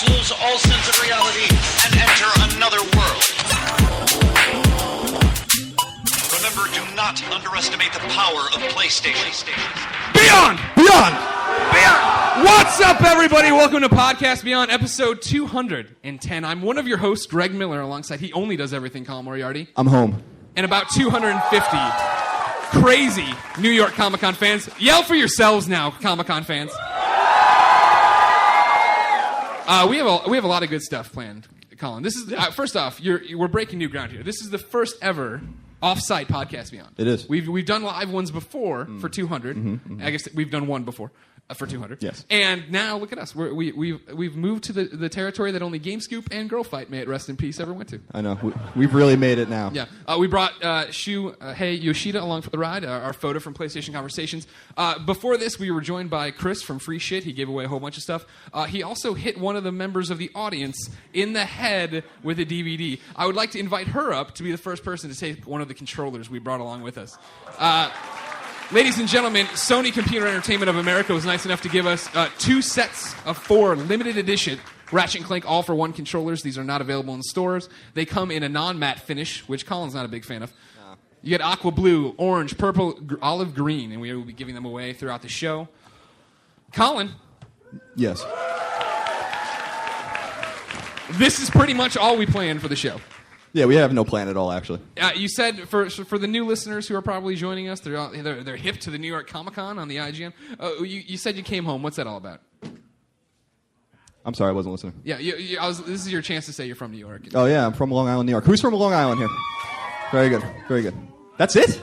players lose all sense of reality and enter another world. Remember, do not underestimate the power of PlayStation. Beyond! Beyond! What's up, everybody? Welcome to Podcast Beyond, episode 210. I'm one of your hosts, Greg Miller, alongside he only does everything, Colin Moriarty. I'm home. And about 250 crazy New York Comic-Con fans. Yell for yourselves now, Comic-Con fans. We have a lot of good stuff planned, Colin. This is first off, we're breaking new ground here. This is the first ever off-site Podcast Beyond. It is. We've done live ones before for 200. I guess we've done one before for 200. Yes. And now look at us. We've moved to the territory that only Game Scoop and Girl Fight, may it rest in peace, ever went to. I know. We've really made it now. Yeah. We brought Hey Yoshida along for the ride, our photo from PlayStation Conversations. Before this, we were joined by Chris from Free Shit. He gave away a whole bunch of stuff. He also hit one of the members of the audience in the head with a DVD. I would like to invite her up to be the first person to take one of the controllers we brought along with us. Ladies and gentlemen, Sony Computer Entertainment of America was nice enough to give us 2 sets of 4 limited edition Ratchet & Clank all-for-one controllers. These are not available in stores. They come in a non-matte finish, which Colin's not a big fan of. No. You get aqua blue, orange, purple, olive green, and we will be giving them away throughout the show. Colin. Yes. This is pretty much all we planned for the show. Yeah, we have no plan at all, actually. You said for the new listeners who are probably joining us, they're hip to the New York Comic Con on the IGN. You said you came home. What's that all about? I'm sorry, I wasn't listening. Yeah, this is your chance to say you're from New York. Oh yeah, I'm from Long Island, New York. Who's from Long Island here? Very good, very good. That's it?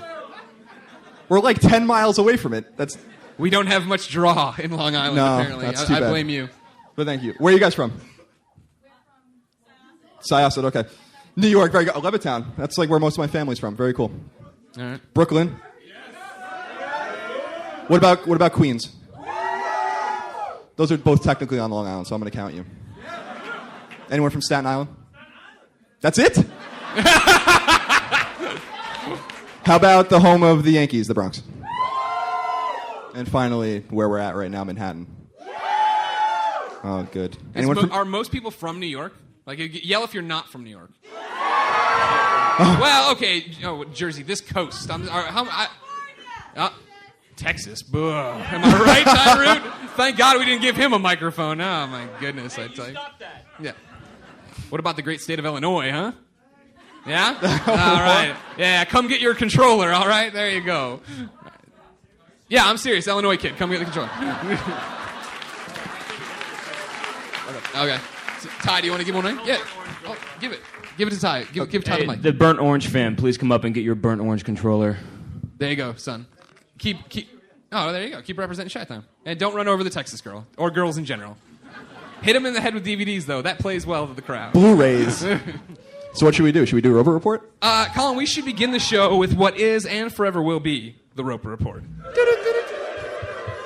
We're like 10 miles away from it. We don't have much draw in Long Island. No, apparently. that's too bad. I blame you. But thank you. Where are you guys from? Syosset, okay. New York, very good. Levittown. That's like where most of my family's from. Very cool. All right. Brooklyn. What about Queens? Those are both technically on Long Island, so I'm going to count you. Anyone from Staten Island? That's it? How about the home of the Yankees, the Bronx? And finally, where we're at right now, Manhattan. Oh, good. Are most people from New York? Like, yell if you're not from New York. Oh. Well, okay. Oh, Jersey, this coast. Texas. Buh. Am I right, Tyrone? Thank God we didn't give him a microphone. Oh, my goodness, I tell you. Stop that. Yeah. What about the great state of Illinois, huh? Yeah? All right. Yeah, come get your controller, all right? There you go. Yeah, I'm serious. Illinois kid, come get the controller. Okay. So, Ty, do you want to give one away? Yeah. Oh, give it. Give it to Ty. Give Ty the mic. The Burnt Orange fan, please come up and get your Burnt Orange controller. There you go, son. Keep. Oh, there you go. Keep representing Chi-Town. And don't run over the Texas girl. Or girls in general. Hit him in the head with DVDs, though. That plays well to the crowd. Blu-rays. So what should we do? Should we do a Roper Report? Colin, we should begin the show with what is and forever will be the Roper Report.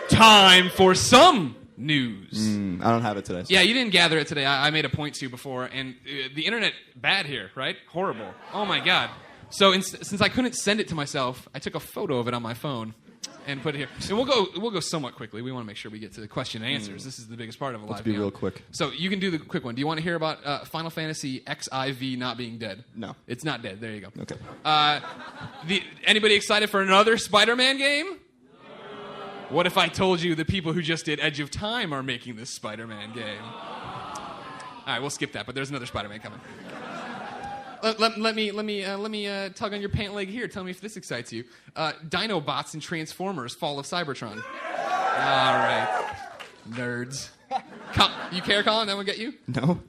Time for some news. I don't have it today. So. Yeah, you didn't gather it today. I made a point to before, and the internet, bad here, right? Horrible. Oh my God. So since I couldn't send it to myself, I took a photo of it on my phone and put it here. And we'll go somewhat quickly. We want to make sure we get to the question and answers. This is the biggest part of a live. Let's be Beyond. real quick. So you can do the quick one. Do you want to hear about Final Fantasy XIV not being dead? No, it's not dead. There you go. Okay. Anybody excited for another Spider-Man game? What if I told you the people who just did Edge of Time are making this Spider-Man game? All right, we'll skip that, but there's another Spider-Man coming. Let me tug on your pant leg here. Tell me if this excites you. Dinobots and Transformers: Fall of Cybertron. All right, nerds. You care, Colin? That one get you? No.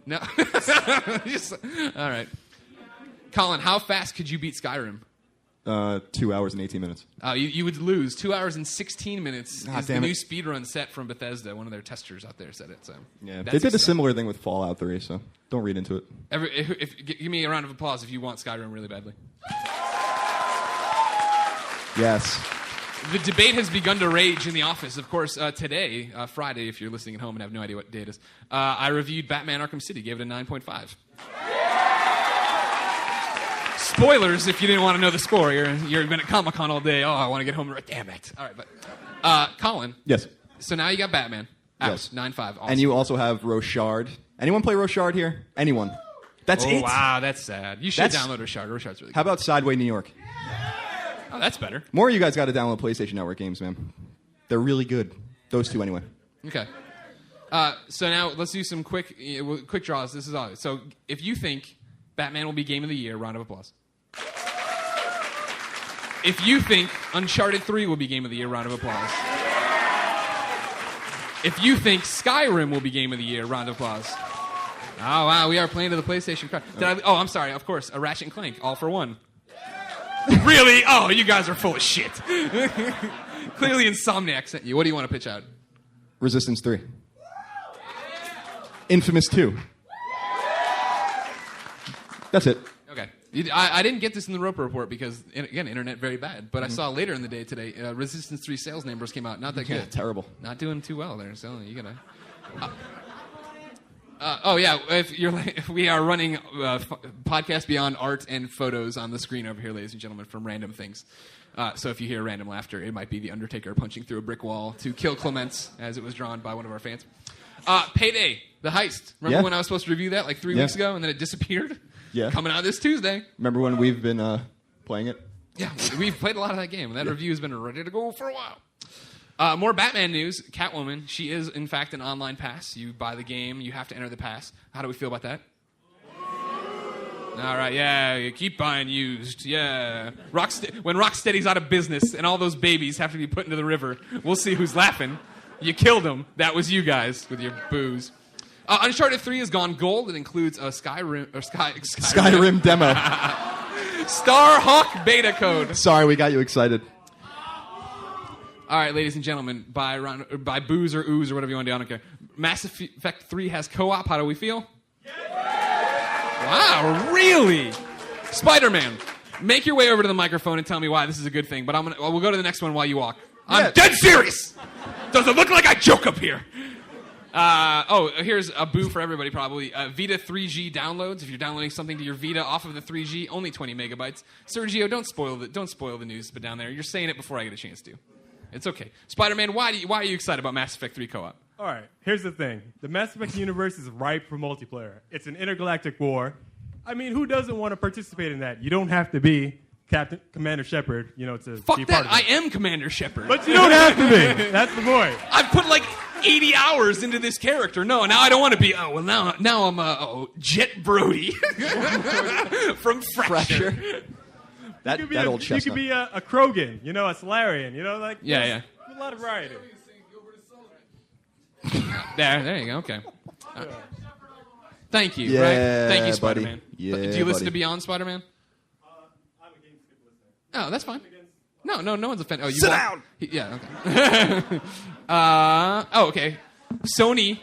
All right. Colin, how fast could you beat Skyrim? 2 hours and 18 minutes. You would lose. 2 hours and 16 minutes is the new speedrun set from Bethesda. One of their testers out there said it. So yeah, they did a similar thing with Fallout 3, so don't read into it. Give me a round of applause if you want Skyrim really badly. Yes. The debate has begun to rage in the office. Of course, today, Friday, if you're listening at home and have no idea what day it is, I reviewed Batman Arkham City, gave it a 9.5. Spoilers, if you didn't want to know the score. You've been at Comic-Con all day. Oh, I want to get home. Damn it. All right, but Colin. Yes. So now you got Batman. Out. Yes. 9.5. Awesome. And you also have Rochard Anyone play Rochard here? Anyone? That's it. Wow, that's sad. You should download Rochard. Rochard's really good. How about Sideway New York? Oh, that's better. More of you guys got to download PlayStation Network games, man. They're really good. Those two, anyway. Okay. So now let's do some quick draws. This is all. So if you think Batman will be Game of the Year, round of applause. If you think Uncharted 3 will be Game of the Year, round of applause. If you think Skyrim will be Game of the Year, round of applause. Oh, wow, we are playing to the PlayStation crowd. I'm sorry, of course, a Ratchet & Clank, all for one. Really? Oh, you guys are full of shit. Clearly Insomniac sent you. What do you want to pitch out? Resistance 3. Infamous 2. That's it. Okay. I didn't get this in the Roper Report because, again, internet very bad. But I saw later in the day today, Resistance 3 sales numbers came out. Not that good. Yeah, terrible. Not doing too well there. So you gotta. Oh yeah, if we are running podcast beyond art and photos on the screen over here, ladies and gentlemen, from Random Things. So if you hear random laughter, it might be the Undertaker punching through a brick wall to kill Clements, as it was drawn by one of our fans. Payday, the heist. Remember when I was supposed to review that like 3 weeks ago, and then it disappeared? Yeah. Coming out this Tuesday. Remember when we've been playing it? Yeah, we've played a lot of that game, and that review has been ready to go for a while. More Batman news. Catwoman, she is, in fact, an online pass. You buy the game, you have to enter the pass. How do we feel about that? All right, yeah, you keep buying used, yeah. When Rocksteady's out of business and all those babies have to be put into the river, we'll see who's laughing. You killed them. That was you guys with your booze. Uncharted 3 has gone gold. It includes a Skyrim demo. Starhawk beta code. Sorry, we got you excited. All right, ladies and gentlemen, by booze or ooze or whatever you want to do, I don't care. Mass Effect 3 has co-op. How do we feel? Wow, really? Spider-Man, make your way over to the microphone and tell me why this is a good thing. But we'll go to the next one while you walk. I'm dead serious. Does it look like I joke up here? Here's a boo for everybody probably. Vita 3G downloads. If you're downloading something to your Vita off of the 3G, only 20 megabytes. Sergio, don't spoil the news, but down there, you're saying it before I get a chance to. It's okay. Spider-Man, why are you excited about Mass Effect 3 co-op? All right, here's the thing. The Mass Effect universe is ripe for multiplayer. It's an intergalactic war. I mean, who doesn't want to participate in that? You don't have to be Commander Shepard, to Fuck be that. part of it. I am Commander Shepard. But you don't have to be. That's the point. I've put like 80 hours into this character. No, now I don't want to be. Now I'm Jet Brody from Fracture. That old chestnut. You could be a Krogan, a Solarian, Yeah. A lot of variety. There you go. Okay. Thank you. Yeah, right? Thank you, Spider-Man. Yeah, do you listen buddy. to Beyond Spider-Man? I'm a game skip listener. Oh, that's fine. No one's offended. Oh, you Sit down! Yeah, okay. Okay. Sony.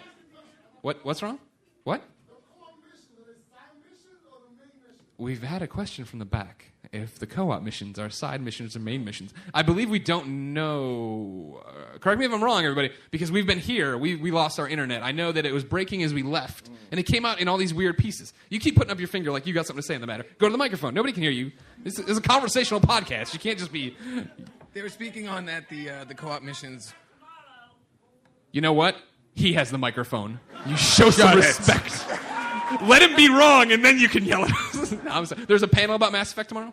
What's wrong? What? We've had a question from the back. If the co-op missions are side missions or main missions. I believe we don't know. Correct me if I'm wrong, everybody, because we've been here. We lost our internet. I know that it was breaking as we left, and it came out in all these weird pieces. You keep putting up your finger like you got something to say in the matter. Go to the microphone. Nobody can hear you. This is a conversational podcast. You can't just be... They were speaking on that, the co-op missions. You know what? He has the microphone. You show some respect. Let him be wrong, and then you can yell at us. No, I'm sorry. There's a panel about Mass Effect tomorrow?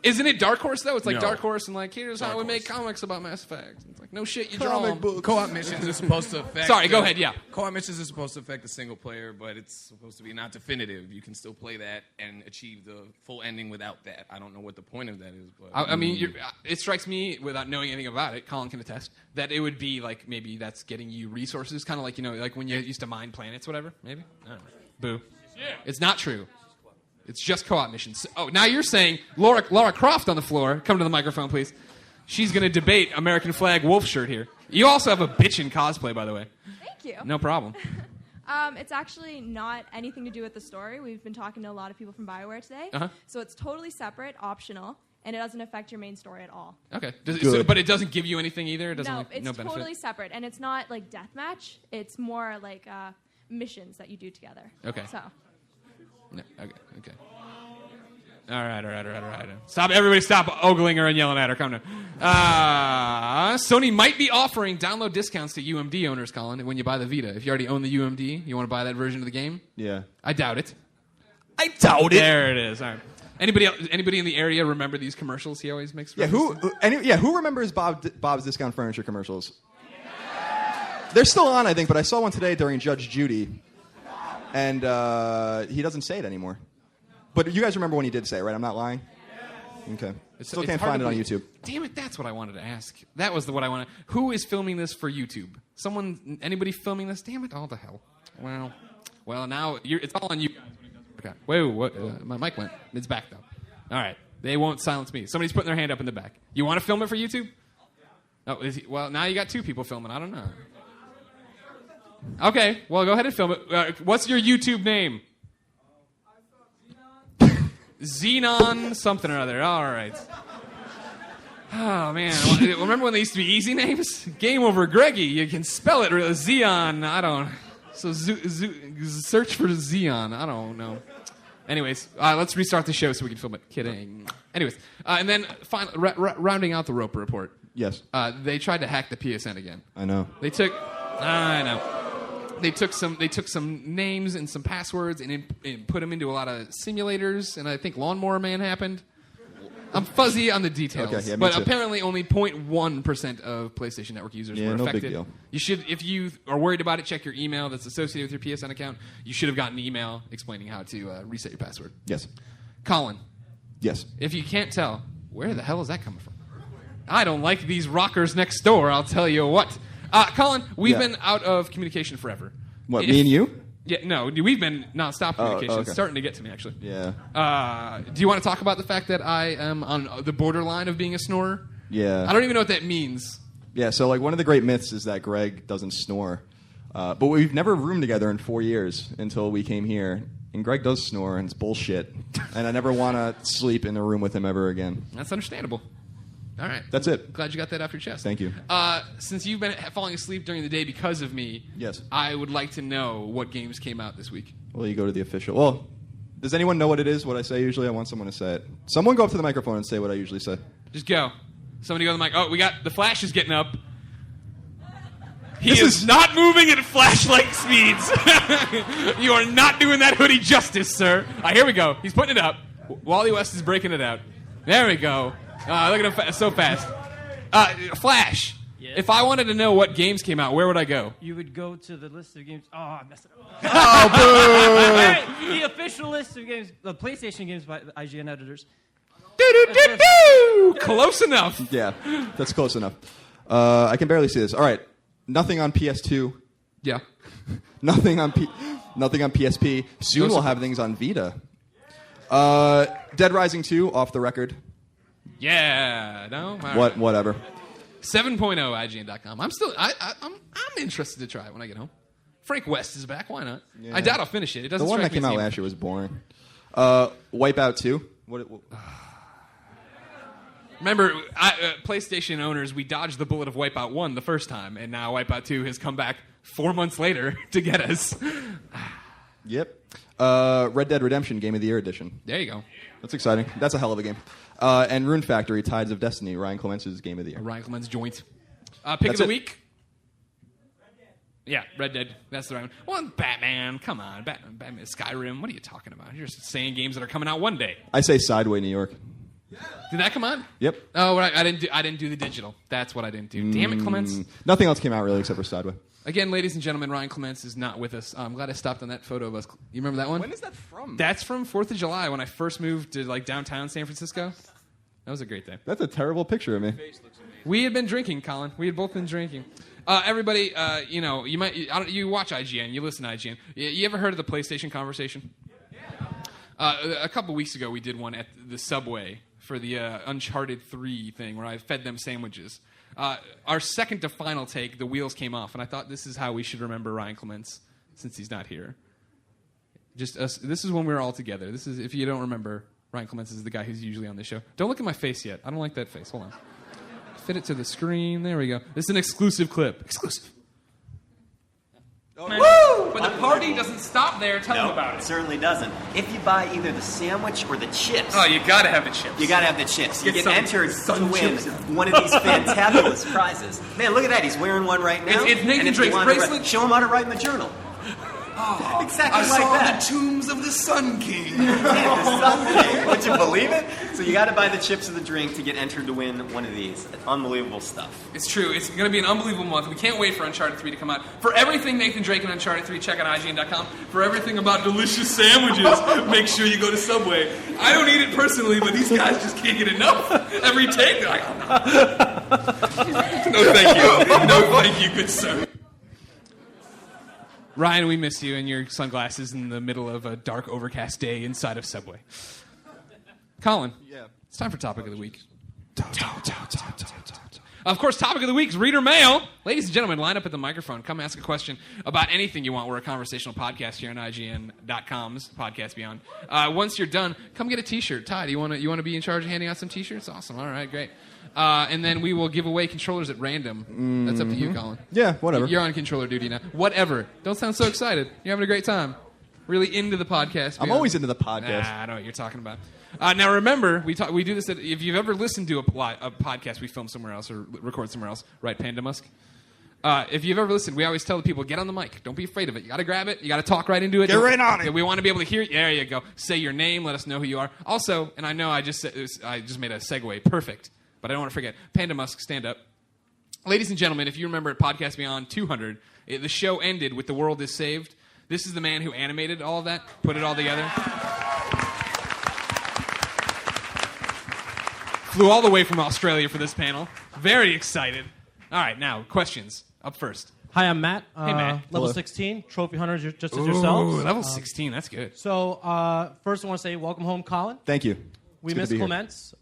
Isn't it Dark Horse, though? It's like No. Dark Horse, and like, here's how we make comics about Mass Effect. It's like, no shit, you draw them. Co-op missions are supposed to affect... Sorry, go ahead, yeah. Co-op missions are supposed to affect the single player, but it's supposed to be not definitive. You can still play that and achieve the full ending without that. I don't know what the point of that is, but... I mean, it strikes me, without knowing anything about it, Colin can attest, that it would be like, maybe that's getting you resources, kind of like, like when you used to mine planets, whatever, maybe? I don't know. Boo. It's not true. It's just co-op missions. Oh, now you're saying Laura Croft on the floor. Come to the microphone, please. She's going to debate American flag wolf shirt here. You also have a bitch in cosplay, by the way. Thank you. No problem. It's actually not anything to do with the story. We've been talking to a lot of people from BioWare today. Uh-huh. So it's totally separate, optional, and it doesn't affect your main story at all. Okay. Good. But it doesn't give you anything either? It doesn't No, like, it's no benefit? totally separate, and it's not like deathmatch. It's more like missions that you do together. Okay. So. No, okay. All right. Stop, everybody stop ogling her and yelling at her. Calm down. Sony might be offering download discounts to UMD owners, Colin, when you buy the Vita. If you already own the UMD, you want to buy that version of the game? Yeah. I doubt it. I doubt it. There it is. All right. Anybody in the area remember these commercials he always makes? Yeah, who remembers Bob's Discount Furniture commercials? They're still on, I think, but I saw one today during Judge Judy, and he doesn't say it anymore. But you guys remember when he did say it, right? I'm not lying? Okay. Still can't find it on YouTube. Damn it, that's what I wanted to ask. That was what I wanted. Who is filming this for YouTube? Anybody filming this? Damn it, all the hell. Well, now it's all on you guys when it doesn't work out. Whoa, what? My mic went. It's back, though. All right. They won't silence me. Somebody's putting their hand up in the back. You want to film it for YouTube? Oh, well, now you got two people filming. I don't know. Okay, well, go ahead and film it. What's your YouTube name? Xenon something or other. All right. Oh, man. Remember when they used to be easy names? Game over, Greggy. You can spell it. Xeon. I don't. So search for Xeon. I don't know. Anyways, let's restart the show so we can film it. Kidding. Anyways, and then finally, rounding out the Roper report. Yes. They tried to hack the PSN again. I know. I know. They took some names and some passwords and put them into a lot of simulators, and I think Lawnmower Man happened. I'm fuzzy on the details, okay, yeah, but too. Apparently only 0.1% of PlayStation Network users were affected. Big deal. You should, if you are worried about it, check your email that's associated with your PSN account. You should have gotten an email explaining how to reset your password. Yes. Colin. Yes. If you can't tell, where the hell is that coming from? I don't like these rockers next door, I'll tell you what. Colin, we've been out of communication forever. What, me and you? Yeah, no, we've been nonstop communication. okay. It's starting to get to me, actually. Yeah. Do you want to talk about the fact that I am on the borderline of being a snorer? Yeah. I don't even know what that means. Yeah, so like one of the great myths is that Greg doesn't snore. But we've never roomed together in 4 years until we came here. And Greg does snore, and it's bullshit. And I never want to sleep in a room with him ever again. That's understandable. All right. That's it. Glad you got that off your chest. Thank you. Since you've been falling asleep during the day because of me, yes, I would like to know what games came out this week. Well, you go to the official. Well, does anyone know what it is, what I say usually? I want someone to say it. Someone go up to the microphone and say what I usually say. Just go. Somebody go to the mic. Oh, we got the Flash is getting up. He is not moving at Flash-like speeds. You are not doing that hoodie justice, sir. Here we go. He's putting it up. Wally West is breaking it out. There we go. Look at him so fast. Flash. Yeah. If I wanted to know what games came out, where would I go? You would go to the list of games. Oh, I messed it up. Oh, boo! The official list of games, the PlayStation games by the IGN editors. Close enough. Yeah, that's close enough. I can barely see this. All right, nothing on PS2. Yeah. Nothing on PSP. Soon we'll have things on Vita. Dead Rising 2 off the record. Yeah. No. All What? right. Whatever. 7.0 IGN.com. I'm interested to try it when I get home. Frank West is back. Why not? Yeah. I doubt I'll finish it. It doesn't. The one strike that came me as out evil. last year was boring. Wipeout 2. What? Remember, PlayStation owners, we dodged the bullet of Wipeout 1 the first time, and now Wipeout 2 has come back 4 months later to get us. Yep. Red Dead Redemption Game of the Year edition. There you go. That's exciting. That's a hell of a game. And Rune Factory Tides of Destiny, Ryan Clemence's Game of the Year. Ryan Clements joint. Pick That's of the it. week? Yeah, Red Dead. That's the right one. Well, Batman. Come on. Batman. Skyrim. What are you talking about? You're just saying games that are coming out one day. I say Sideway New York. Did that come on? Yep. Oh, right. I didn't do the digital. That's what I didn't do. Damn it, Clements. Nothing else came out really except for Sideway. Again, ladies and gentlemen, Ryan Clements is not with us. I'm glad I stopped on that photo of us. You remember that one? When is that from? That's from 4th of July when I first moved to downtown San Francisco. That was a great day. That's a terrible picture of me. We had been drinking, Colin. We had both been drinking. Everybody, you watch IGN, you listen to IGN. You ever heard of the PlayStation conversation? A couple weeks ago, we did one at the Subway for the Uncharted 3 thing where I fed them sandwiches. Our second to final take, the wheels came off, and I thought this is how we should remember Ryan Clements since he's not here. Just us. This is when we were all together. This is, if you don't remember, Ryan Clements is the guy who's usually on the show. Don't look at my face yet. I don't like that face. Hold on. Fit it to the screen. There we go. This is an exclusive clip. Exclusive. Oh. But the party doesn't stop there. Tell them about It it. certainly doesn't. If you buy either the sandwich or the chips, Oh, you gotta have the chips. you gotta have the chips. You Get get some entered to sun win chips. one of these fantabulous prizes. Man, look at that. He's wearing one right now. It's Nathan And if you Drake's want to bracelet. show him how to write in the journal. Oh, Exactly I like saw that. the tombs of the Sun King. Would you believe it? So you got to buy the chips or the drink to get entered to win one of these. Unbelievable stuff. It's true. It's going to be an unbelievable month. We can't wait for Uncharted 3 to come out. For everything Nathan Drake and Uncharted 3, check out IGN.com. For everything about delicious sandwiches, make sure you go to Subway. I don't eat it personally, but these guys just can't get enough. Every take, they're like, no thank you. No thank you, good sir. Ryan, we miss you and your sunglasses in the middle of a dark, overcast day inside of Subway. Colin, it's time for Topic of the Week. Of course, Topic of the Week is Reader Mail. Ladies and gentlemen, line up at the microphone. Come ask a question about anything you want. We're a conversational podcast here on IGN.com's Podcast Beyond. Once you're done, come get a T-shirt. Ty, do you want to be in charge of handing out some T-shirts? Awesome. All right, great. And then we will give away controllers at random. That's up to you, Colin. Yeah, whatever. You're on controller duty now. Whatever. Don't sound so excited. You're having a great time. Really into the podcast. I'm always into the podcast. I know what you're talking about. Now remember, we do this. If you've ever listened to a podcast we film somewhere else or record somewhere else, right, Panda Musk? If you've ever listened, we always tell the people, get on the mic. Don't be afraid of it. You got to grab it. You got to talk right into it. Get right on it. We want to be able to hear you. There you go. Say your name. Let us know who you are. Also, and I know I just made a segue. Perfect. But I don't want to forget. Panda Musk, stand up. Ladies and gentlemen, if you remember at Podcast Beyond 200, the show ended with The World is Saved. This is the man who animated all of that, put it all together. Flew all the way from Australia for this panel. Very excited. All right, now, questions. Up first. Hi, I'm Matt. Hey, Matt. Level Hello. 16, trophy hunter just as Ooh, yourselves. level 16, that's good. So, first I want to say welcome home, Colin. Thank you. We It's good miss to be here. Clements.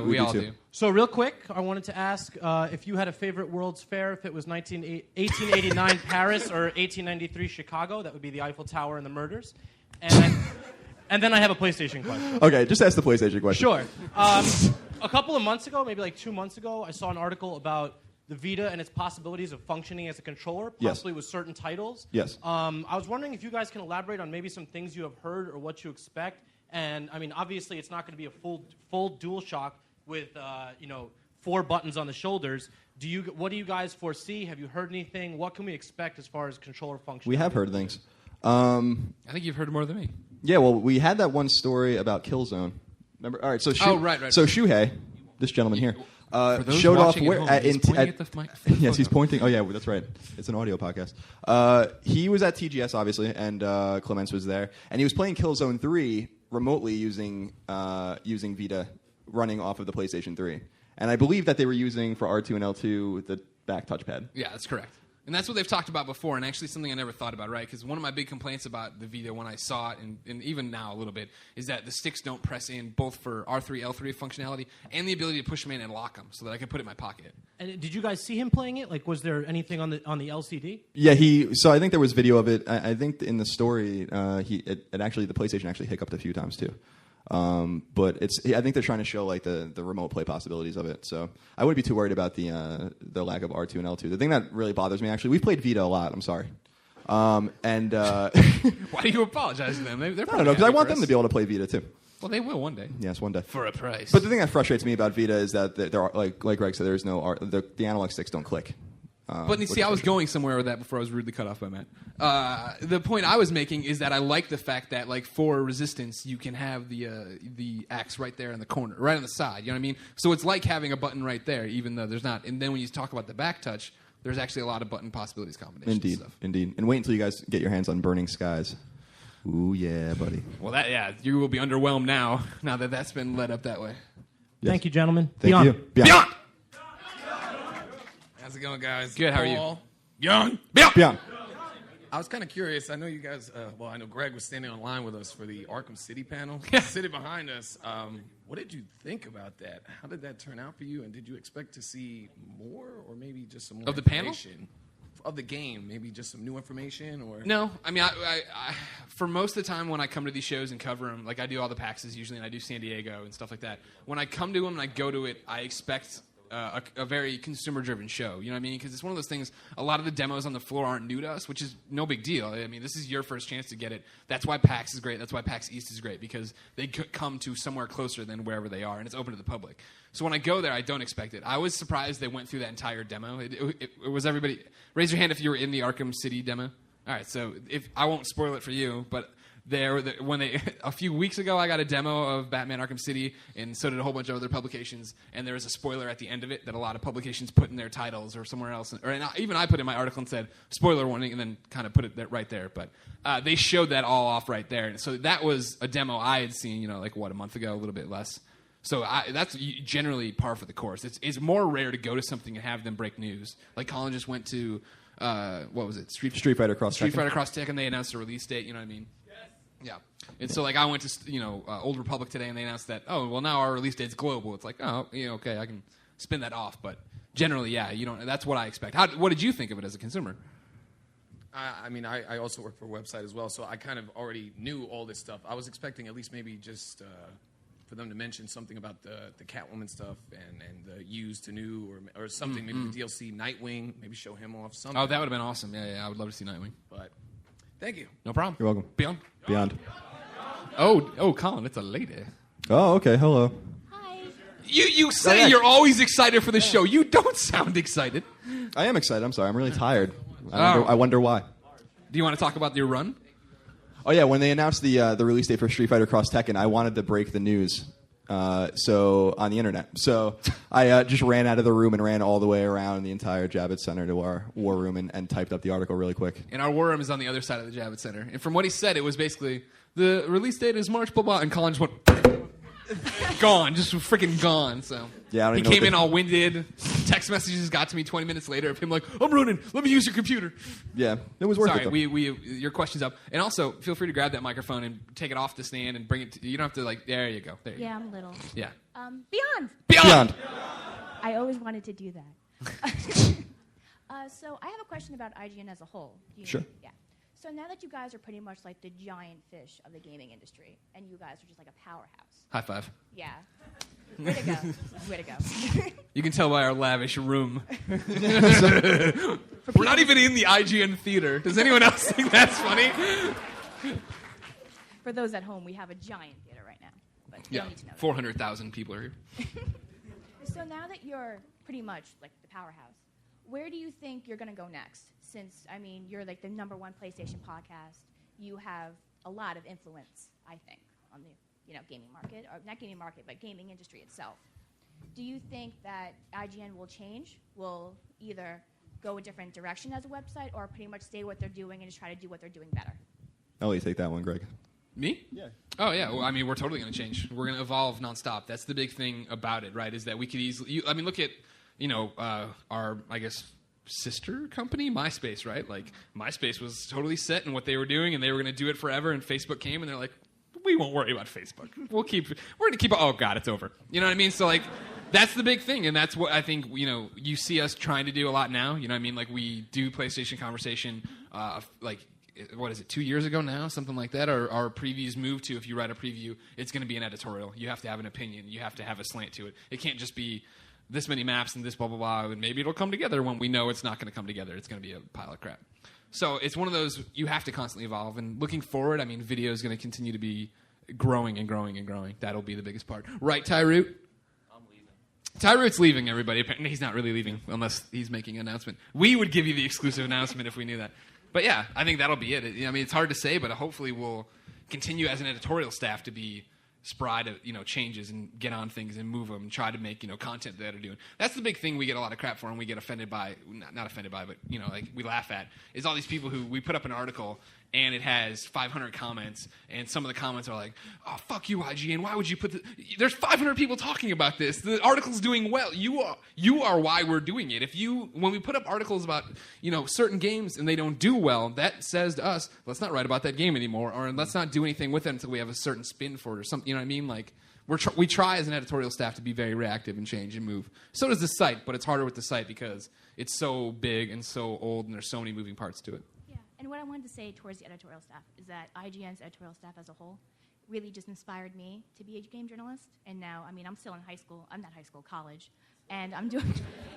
We all too. do. So real quick, I wanted to ask if you had a favorite World's Fair, if it was 1889 Paris or 1893 Chicago. That would be the Eiffel Tower and the murders. And then I have a PlayStation question. Okay, just ask the PlayStation question. Sure. A couple of months ago, maybe like 2 months ago, I saw an article about the Vita and its possibilities of functioning as a controller, possibly with certain titles. Yes. I was wondering if you guys can elaborate on maybe some things you have heard or what you expect. And I mean, obviously, it's not going to be a full DualShock with 4 buttons on the shoulders. What do you guys foresee? Have you heard anything? What can we expect as far as controller functionality? We have heard things. I think you've heard more than me. Yeah, well, we had that one story about Killzone. Remember? All right, so right. So Shuhei, this gentleman here, For those showed off watching at where home, he's pointing at the mic. Yes, he's pointing. Oh yeah, that's right. It's an audio podcast. He was at TGS obviously, and Clements was there, and he was playing Killzone 3 remotely using Vita, running off of the PlayStation 3, and I believe that they were using for R2 and L2 the back touchpad. Yeah, that's correct. And that's what they've talked about before, and actually something I never thought about, right? Because one of my big complaints about the Vita when I saw it, and even now a little bit, is that the sticks don't press in both for R3, L3 functionality, and the ability to push them in and lock them so that I can put it in my pocket. And did you guys see him playing it? Like, was there anything on the LCD? Yeah, so I think there was video of it. I think in the story, the PlayStation actually hiccuped a few times too. But I think they're trying to show like the remote play possibilities of it. So I wouldn't be too worried about the lack of R2 and L2. The thing that really bothers me, actually, we've played Vita a lot. I'm sorry. Why do you apologize to them? They're I don't probably know, because I happy want for them us. to be able to play Vita too. Well, they will one day. Yes, one day. For a price. But the thing that frustrates me about Vita is that there are, like Greg said, there's no the analog sticks don't click. But see, I was going somewhere with that before I was rudely cut off by Matt. The point I was making is that I like the fact that, like, for resistance, you can have the axe right there in the corner, right on the side. You know what I mean? So it's like having a button right there, even though there's not. And then when you talk about the back touch, there's actually a lot of button possibilities combinations. Indeed, and stuff. indeed. And wait until you guys get your hands on Burning Skies. Ooh, yeah, buddy. Well, you will be underwhelmed now that that's been led up that way. Yes. Thank you, gentlemen. Thank you. Beyond! How's it going, guys? Good, how are you? Paul, Young. Beyond. I was kind of curious. I know you guys. I know Greg was standing online with us for the Arkham City panel. Sitting behind us. What did you think about that? How did that turn out for you? And did you expect to see more, or maybe just some more Of the panel? information of the game? Maybe just some new information, or No, I mean, I for most of the time when I come to these shows and cover them, like I do all the PAXs usually, and I do San Diego and stuff like that. When I come to them and I go to it, I expect a very consumer-driven show. You know what I mean? Because it's one of those things. A lot of the demos on the floor aren't new to us, which is no big deal. I mean, this is your first chance to get it. That's why PAX is great. That's why PAX East is great, because they come to somewhere closer than wherever they are, and it's open to the public. So when I go there, I don't expect it. I was surprised they went through that entire demo. It was everybody. Raise your hand if you were in the Arkham City demo. All right, so if I won't spoil it for you, but a few weeks ago, I got a demo of Batman Arkham City, and so did a whole bunch of other publications, and there was a spoiler at the end of it that a lot of publications put in their titles or somewhere else, even I put in my article and said, spoiler warning, and then kind of put it right there. But they showed that all off right there. And so that was a demo I had seen, a month ago, a little bit less. So that's generally par for the course. It's more rare to go to something and have them break news. Like Colin just went to, what was it? Street Fighter Cross Tekken, and they announced a release date, you know what I mean? Yeah, and so I went to Old Republic today, and they announced that now our release date's global. It's like okay, I can spin that off, but generally that's what I expect. What did you think of it as a consumer? I also work for a website as well, so I kind of already knew all this stuff. I was expecting at least maybe just for them to mention something about the Catwoman stuff and the used to new or something. Maybe the DLC Nightwing, maybe show him off something. Oh, that would have been awesome. Yeah, I would love to see Nightwing. But thank you. No problem. You're welcome. Beyond. Oh, Colin, it's a lady. Oh, okay. Hello. Hi. You say you're always excited for the show. You don't sound excited. I am excited. I'm sorry. I'm really tired. I wonder why. Do you want to talk about your run? Oh yeah, when they announced the release date for Street Fighter Cross Tekken, I wanted to break the news. So on the internet. So I just ran out of the room and ran all the way around the entire Javits Center to our war room and typed up the article really quick. And our war room is on the other side of the Javits Center. And from what he said, it was basically, the release date is March, blah, blah, and Colin just went, gone, just freaking gone. So yeah, he came in all winded. Text messages got to me 20 minutes later of him like, I'm running, let me use your computer. Yeah, it was worth it. Sorry, your question's up. And also, feel free to grab that microphone and take it off the stand and bring it you don't have to there you go. There you go. I'm little. Yeah. Beyond. I always wanted to do that. So I have a question about IGN as a whole. Sure. Yeah. So now that you guys are pretty much like the giant fish of the gaming industry, and you guys are just like a powerhouse. High five. Yeah. Way to go. Way to go. You can tell by our lavish room. We're not even in the IGN theater. Does anyone else think that's funny? For those at home, we have a giant theater right now. But you don't need to know 400,000 people are here. So now that you're pretty much like the powerhouse, where do you think you're going to go next? Since, you're like the #1 PlayStation podcast, you have a lot of influence, I think, on the gaming market, or not gaming market, but gaming industry itself. Do you think that IGN will change? Will either go a different direction as a website, or pretty much stay what they're doing and just try to do what they're doing better? I'll let you take that one, Greg. Me? Yeah. Oh, yeah. Well, we're totally going to change. We're going to evolve nonstop. That's the big thing about it, right, is that we could easily... look at, our, I guess... sister company, MySpace, right? Like, MySpace was totally set in what they were doing, and they were going to do it forever, and Facebook came, and they're like, we won't worry about Facebook. We're going to keep it, oh, God, it's over. You know what I mean? So, like, that's the big thing, and that's what I think, you see us trying to do a lot now. You know what I mean? Like, we do PlayStation Conversation, what is it, 2 years ago now? Something like that. Our previews move to, if you write a preview, it's going to be an editorial. You have to have an opinion. You have to have a slant to it. It can't just be this many maps and this blah, blah, blah, and maybe it'll come together when we know it's not going to come together. It's going to be a pile of crap. So it's one of those, you have to constantly evolve. And looking forward, video is going to continue to be growing and growing and growing. That'll be the biggest part. Right, Tyroot? I'm leaving. Tyroot's leaving, everybody. Apparently he's not really leaving unless he's making an announcement. We would give you the exclusive announcement if we knew that. But yeah, I think that'll be it. It's hard to say, but hopefully we'll continue as an editorial staff to be spry to changes and get on things and move them and try to make content that are doing. That's the big thing we get a lot of crap for, and we get offended by, not offended by, but we laugh at, is all these people who we put up an article and it has 500 comments, and some of the comments are like, oh, fuck you, IGN, why would you put there's 500 people talking about this, the article's doing well, you are why we're doing it. When we put up articles about certain games and they don't do well, that says to us, let's not write about that game anymore, or let's not do anything with it until we have a certain spin for it or something. You know what I mean? Like, we try as an editorial staff to be very reactive and change and move. So does the site, but it's harder with the site because it's so big and so old and there's so many moving parts to it. Yeah, and what I wanted to say towards the editorial staff is that IGN's editorial staff as a whole really just inspired me to be a game journalist. And now, I'm still in high school. I'm not high school, college. and I'm doing.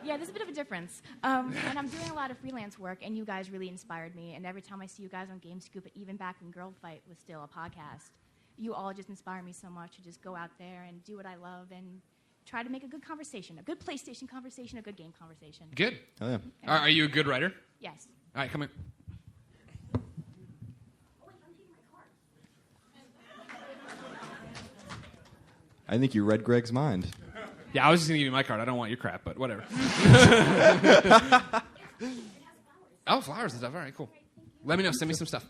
Yeah, there's a bit of a difference. And I'm doing a lot of freelance work, and you guys really inspired me. And every time I see you guys on GameScoop, even back when Girl Fight was still a podcast, you all just inspire me so much to just go out there and do what I love and try to make a good conversation, a good PlayStation conversation, a good game conversation. Good. Oh, yeah. Are you a good writer? Yes. All right, come in. I think you read Greg's mind. Yeah, I was just going to give you my card. I don't want your crap, but whatever. Oh, flowers and stuff. All right, cool. Let me know. Send me some stuff.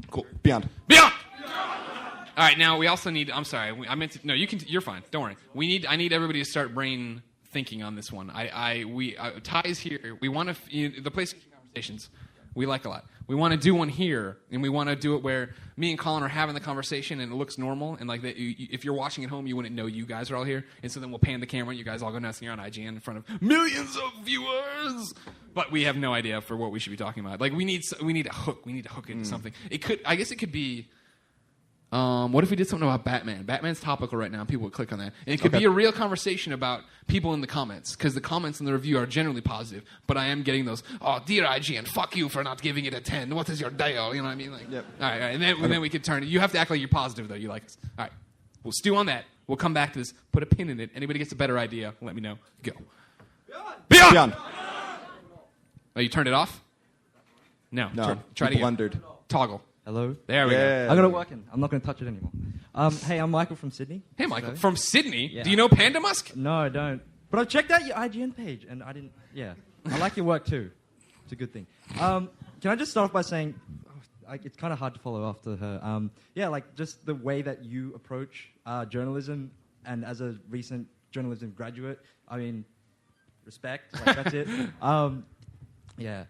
Cool. Beyond. Beyond! All right, now we also need. I'm sorry. I meant to. No, you can. You're fine. Don't worry. I need everybody to start brain thinking on this one. Ty's here. We want to. The PlayStation conversations we like a lot. We want to do one here, and we want to do it where me and Colin are having the conversation, and it looks normal. And like if you're watching at home, you wouldn't know you guys are all here. And so then we'll pan the camera, and you guys all go nuts, and you're on IGN in front of millions of viewers. But we have no idea for what we should be talking about. Like we need a hook. We need to hook into something. I guess it could be. What if we did something about Batman? Batman's topical right now. People would click on that. And it could be a real conversation about people in the comments, because the comments in the review are generally positive. But I am getting those, oh, dear IGN, fuck you for not giving it a 10. What is your deal? You know what I mean? Like, yep. All right. And then we could turn it. You have to act like you're positive, though. You like us. All right. We'll stew on that. We'll come back to this. Put a pin in it. Anybody gets a better idea, let me know. Go. Beyond! Beyond. Oh, you turned it off? No. No. Try it again. Blundered. Toggle. Hello? There we go. I got it working. I'm not going to touch it anymore. Hey, I'm Michael from Sydney. Hey, Michael. From Sydney? Yeah. Do you know Panda Musk? No, I don't. But I checked out your IGN page, and I didn't... Yeah. I like your work, too. It's a good thing. Can I just start off by saying... it's kind of hard to follow after her. Yeah, like, just the way that you approach journalism, and as a recent journalism graduate, I mean, respect. Like, that's it. Yeah.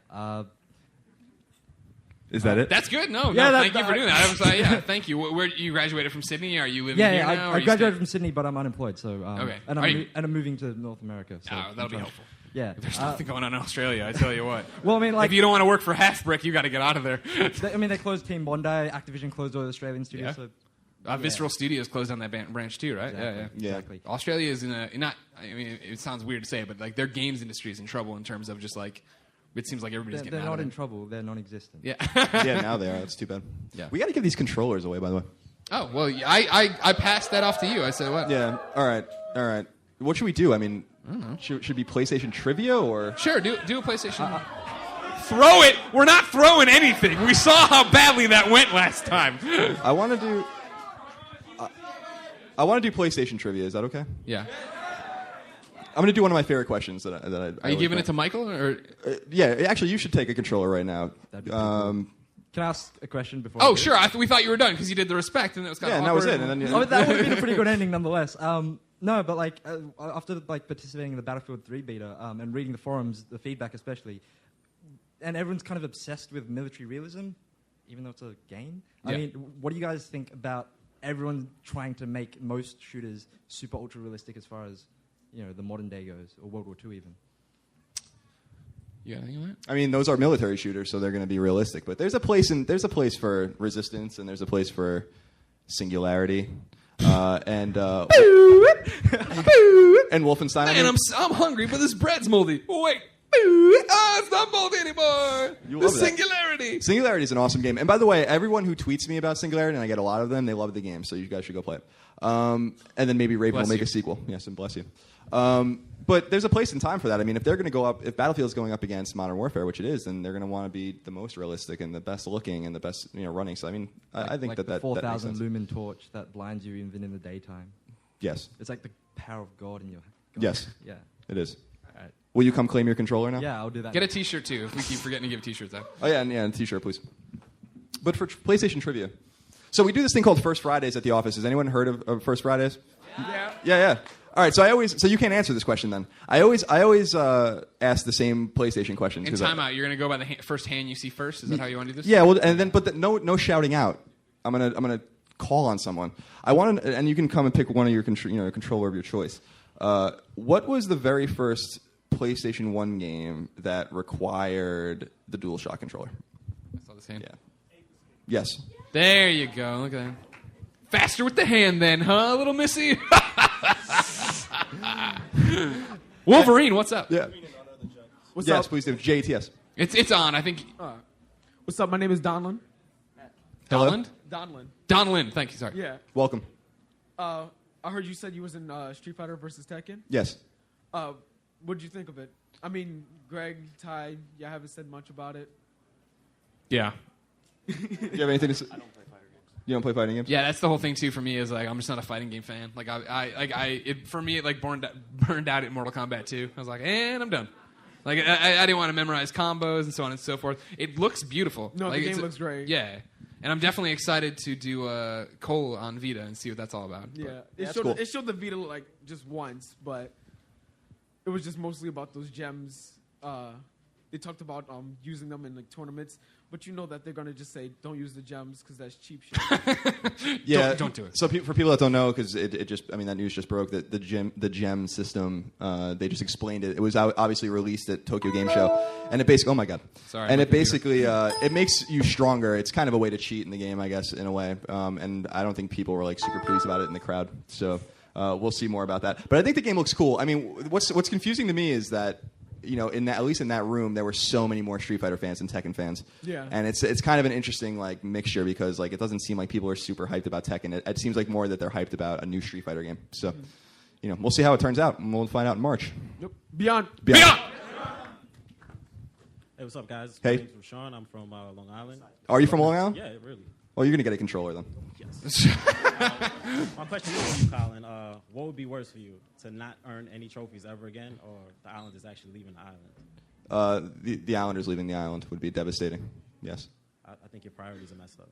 Is that it? That's good. No, Yeah, thank you for doing that. I was like, yeah, thank you. Where you graduated from Sydney? Are you living here now? I graduated from Sydney, but I'm unemployed. So Okay. and I'm moving to North America. So that'll be helpful. Yeah. There's nothing going on in Australia, I tell you what. Well, I mean, like, if you don't want to work for Half Brick, you got to get out of there. they closed Team Bondi. Activision closed all the Australian studios. Yeah. So, Visceral Studios closed down that branch too, right? Exactly. Yeah. Exactly. Australia is I mean, it sounds weird to say, but like their games industry is in trouble in terms of just like. It seems like everybody's getting they're out not of in it. trouble. They're non-existent. Yeah. Yeah, now they are. That's too bad. Yeah. We got to give these controllers away, by the way. Oh, well, I passed that off to you. I said what? Yeah. All right. What should we do? I mean, should be PlayStation trivia or? Sure, do a PlayStation. Throw it. We're not throwing anything. We saw how badly that went last time. I want to do. I want to do PlayStation trivia. Is that okay? Yeah. I'm going to do one of my favorite questions that I Are you giving it to Michael or? Yeah, actually, you should take a controller right now. That'd be cool. Can I ask a question before? Oh, sure. We thought you were done because you did the respect, and it was kind of and that was it. And then that would have been a pretty good ending, nonetheless. No, but like after like participating in the Battlefield 3 beta and reading the forums, the feedback especially, and everyone's kind of obsessed with military realism, even though it's a game. Yeah. I mean, what do you guys think about everyone trying to make most shooters super ultra realistic as far as the modern day goes, or World War II even? You got anything on that? I mean, those are military shooters, so they're going to be realistic. But there's a place for Resistance, and there's a place for Singularity, and Wolfenstein. Man, I'm hungry, but this bread's moldy. Oh, wait. It's not moldy anymore. You The love that. Singularity. Singularity is an awesome game. And by the way, everyone who tweets me about Singularity, and I get a lot of them, they love the game, so you guys should go play it. And then maybe Raven will make a sequel. Yes, and bless you. But there's a place and time for that. I mean, if they're going to go up, if Battlefield's going up against Modern Warfare, which it is, then they're going to want to be the most realistic and the best looking and the best running. So I mean, I think like that the makes 4,000 sense. lumen torch that blinds you even in the daytime. Yes. It's like the power of God in your. Yes. Yeah. It is. All right. Will you come claim your controller now? Yeah, I'll do that. Get a T-shirt too. If we keep forgetting to give T-shirts out. Oh yeah, and a T-shirt, please. But for PlayStation trivia, so we do this thing called First Fridays at the office. Has anyone heard of First Fridays? Yeah. All right, so you can't answer this question then. I always ask the same PlayStation question. In timeout, you're going to go by the first hand you see first. Is that how you want to do this? Yeah, well, and then no shouting out. I'm gonna call on someone. And you can come and pick one of your controller of your choice. What was the very first PlayStation 1 game that required the DualShock controller? I saw this hand. Yeah. Yes. There you go. Look at that. Faster with the hand then, huh, little missy? Wolverine, what's up? Yeah. What's Yes, up? please do. JTS. It's on. I think. What's up? My name is Donlin. Hello? Donland? Donlin. Don Lin. Thank you. Sorry. Yeah. Welcome. I heard you said you was in Street Fighter versus Tekken. Yes. What'd you think of it? I mean, Greg, Ty, you haven't said much about it. Yeah. Do you have anything to say? I don't play fighting games. You don't play fighting games? Yeah, that's the whole thing too for me. Is like I'm just not a fighting game fan. Like for me, it like burned out at Mortal Kombat 2. I was like, and I'm done. Like I didn't want to memorize combos and so on and so forth. It looks beautiful. No, like, the game looks great. Yeah, and I'm definitely excited to do Cole on Vita and see what that's all about. Yeah, But- it showed the Vita like just once, but it was just mostly about those gems. They talked about using them in like tournaments, but you know that they're gonna just say don't use the gems because that's cheap shit. Yeah, don't do it. So for people that don't know, because that news just broke that the gem system, they just explained it. It was obviously released at Tokyo Game Show, and it basically, oh my god, sorry, and it basically it makes you stronger. It's kind of a way to cheat in the game, I guess, in a way. And I don't think people were like super pleased about it in the crowd. So we'll see more about that. But I think the game looks cool. I mean, what's confusing to me is that, you know, at least in that room, there were so many more Street Fighter fans than Tekken fans. Yeah. And it's kind of an interesting like mixture because like it doesn't seem like people are super hyped about Tekken. It seems like more that they're hyped about a new Street Fighter game. So, you know, we'll see how it turns out, and we'll find out in March. Yep. Beyond. Hey, what's up, guys? Hey. My name's Rashawn. I'm from Long Island. Are you from Long Island? Yeah, really. Well, you're gonna get a controller then. Yes. My question is for you, Colin. What would be worse for you, to not earn any trophies ever again, or the Islanders actually leaving the island? The Islanders leaving the island would be devastating. Yes. I think your priorities are messed up.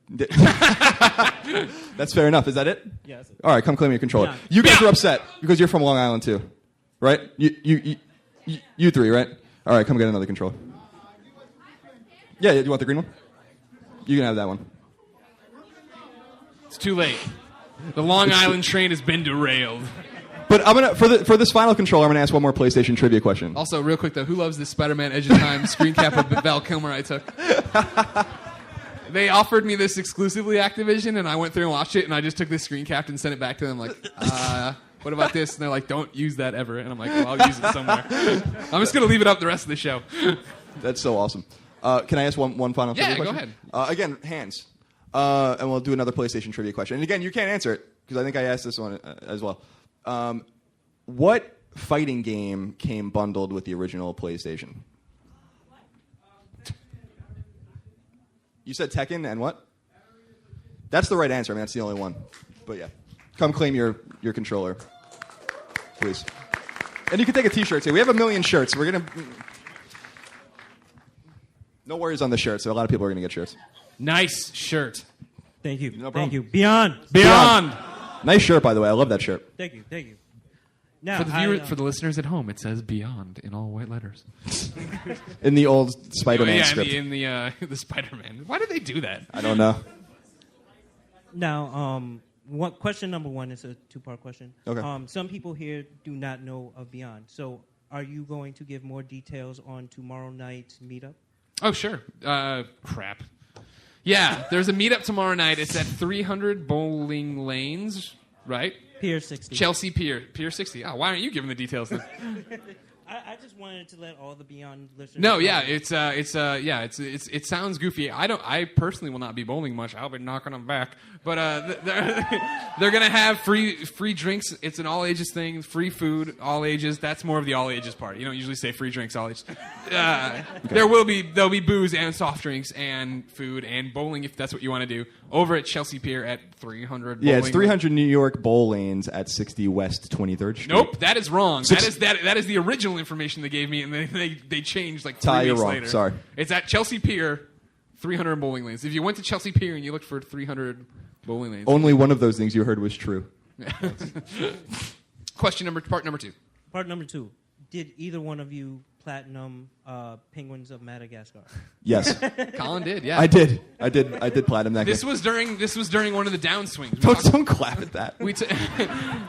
That's fair enough. Is that it? Yeah, that's it. All right, come claim your controller. Yeah. You guys are upset because you're from Long Island too, right? You three, right? All right, come get another controller. Yeah, you want the green one? You can have that one. It's too late. The Long Island train has been derailed. But I'm gonna for this final controller, I'm gonna ask one more PlayStation trivia question. Also, real quick though, who loves this Spider-Man Edge of Time screen cap of Val Kilmer I took? They offered me this exclusively Activision, and I went through and watched it, and I just took this screen cap and sent it back to them like, what about this? And they're like, don't use that ever. And I'm like, well, I'll use it somewhere. I'm just gonna leave it up the rest of the show. That's so awesome. Can I ask one final trivia question? Go ahead. Again, hands. And we'll do another PlayStation trivia question. And again, you can't answer it because I think I asked this one as well. What fighting game came bundled with the original PlayStation? You said Tekken and what? That's the right answer. I mean, that's the only one. But yeah, come claim your controller, please. And you can take a T-shirt too. We have 1 million shirts. We're gonna. No worries on the shirt. So a lot of people are gonna get shirts. Nice shirt. Thank you. No problem. Thank you. Beyond. Nice shirt, by the way. I love that shirt. Thank you. Thank you. Now, For the listeners at home, it says Beyond in all white letters. In the old Spider-Man script. in the Spider-Man. Why did they do that? I don't know. Now, question number one is a two-part question. Okay. Some people here do not know of Beyond. So are you going to give more details on tomorrow night's meetup? Oh, sure. Crap. Yeah, there's a meetup tomorrow night. It's at 300 Bowling Lanes, right? Pier 60. Chelsea Pier. Pier 60. Oh, why aren't you giving the details then? I just wanted to let all the Beyond listeners No, know. yeah, it sounds goofy. I personally will not be bowling much. I'll be knocking them back. But they're gonna have free drinks. It's an all ages thing. Free food, all ages. That's more of the all ages part. You don't usually say free drinks, all ages. There'll be booze and soft drinks and food and bowling if that's what you want to do over at Chelsea Pier at 300. Yeah, it's 300 New York bowl lanes at 60 West 23rd Street. Nope, that is wrong. Six- That is the original information they gave me, and they changed like 3 Ty, you're weeks wrong. later. Sorry. It's at Chelsea Pier, 300 bowling lanes. If you went to Chelsea Pier and you looked for 300 bowling lanes, Only one of those things you heard was true. part number two. Part number two. Did either one of you platinum Penguins of Madagascar? Yes. Colin did, yeah. I did platinum that This game. was during one of the downswings. Don't clap at that.